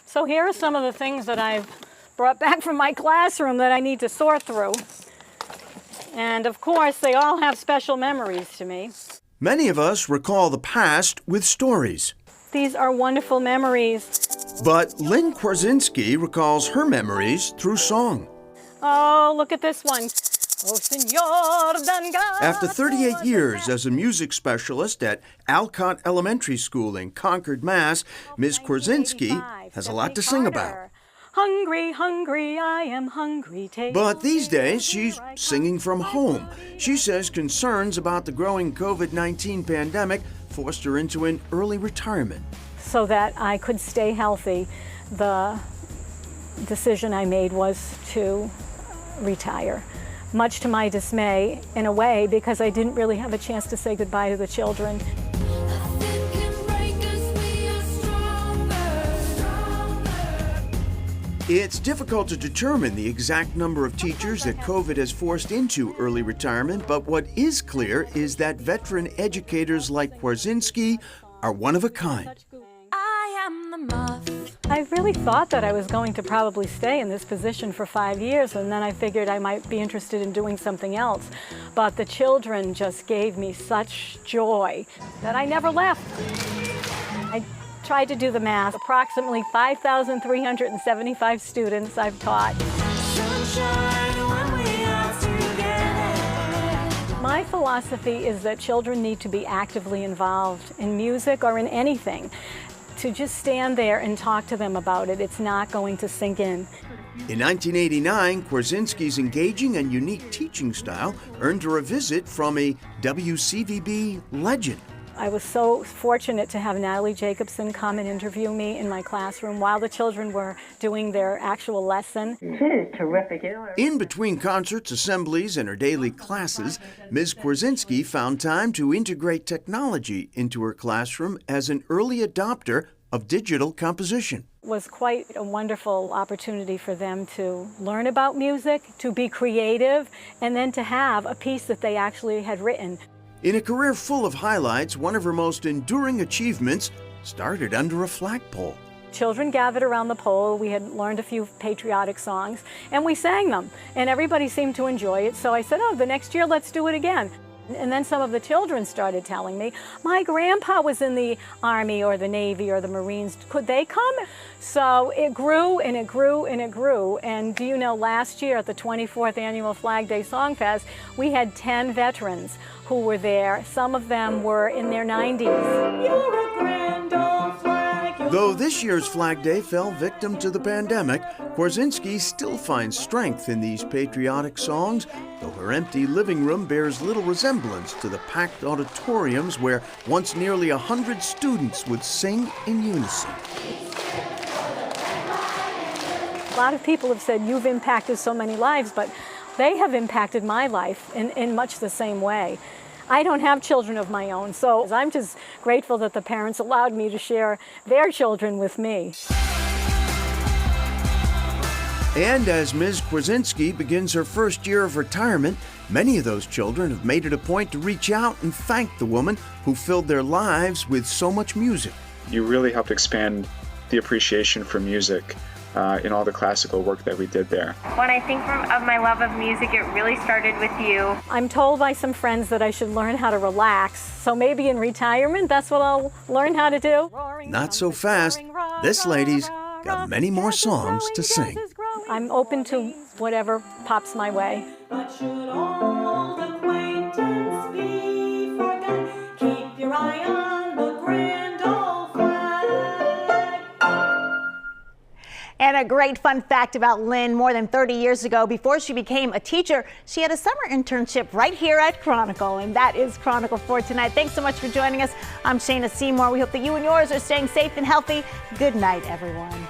So here are some of the things that I've brought back from my classroom that I need to sort through. And of course, they all have special memories to me. Many of us recall the past with stories. These are wonderful memories. But Lynn Kwasinski recalls her memories through song. Oh, look at this one. Oh, Señor Danga. After 38 years as a music specialist at Alcott Elementary School in Concord, Mass., Ms. Kwasinski has a lot to sing about. Hungry, hungry, I am hungry. But these days, she's singing from home. She says concerns about the growing COVID-19 pandemic forced her into an early retirement. So that I could stay healthy, the decision I made was to retire. Much to my dismay, in a way, because I didn't really have a chance to say goodbye to the children. It's difficult to determine the exact number of teachers that COVID has forced into early retirement, but what is clear is that veteran educators like Kwasinski are one of a kind. I really thought that I was going to probably stay in this position for 5 years, and then I figured I might be interested in doing something else. But the children just gave me such joy that I never left. I tried to do the math. Approximately 5,375 students I've taught. My philosophy is that children need to be actively involved in music or in anything. To just stand there and talk to them about it, it's not going to sink in. In 1989, Kwasinski's engaging and unique teaching style earned her a visit from a WCVB legend. I was so fortunate to have Natalie Jacobson come and interview me in my classroom while the children were doing their actual lesson. She is terrific. In between concerts, assemblies, and her daily classes, Ms. Kwasinski found time to integrate technology into her classroom as an early adopter of digital composition. It was quite a wonderful opportunity for them to learn about music, to be creative, and then to have a piece that they actually had written. In a career full of highlights, one of her most enduring achievements started under a flagpole. Children gathered around the pole. We had learned a few patriotic songs, and we sang them, and everybody seemed to enjoy it. So I said, oh, the next year, let's do it again. And then some of the children started telling me, my grandpa was in the Army or the Navy or the Marines. Could they come? So it grew and it grew and it grew. And do you know, last year at the 24th Annual Flag Day Song Fest, we had 10 veterans who were there. Some of them were in their 90s. You're a grand old flag. Though this year's Flag Day fell victim to the pandemic, Kwasinski still finds strength in these patriotic songs, though her empty living room bears little resemblance to the packed auditoriums where once nearly 100 students would sing in unison. A lot of people have said, you've impacted so many lives, but they have impacted my life in much the same way. I don't have children of my own, so I'm just grateful that the parents allowed me to share their children with me. And as Ms. Kwasinski begins her first year of retirement, many of those children have made it a point to reach out and thank the woman who filled their lives with so much music. You really helped expand the appreciation for music in all the classical work that we did there. When I think of my love of music, it really started with you. I'm told by some friends that I should learn how to relax, so maybe in retirement, that's what I'll learn how to do. Not so fast. This lady's got many more songs to sing. I'm open to whatever pops my way. But should old acquaintance be forgot, keep your eye on the grand old flag. And a great fun fact about Lynn: more than 30 years ago, before she became a teacher, she had a summer internship right here at Chronicle. And that is Chronicle for tonight. Thanks so much for joining us. I'm Shayna Seymour. We hope that you and yours are staying safe and healthy. Good night, everyone.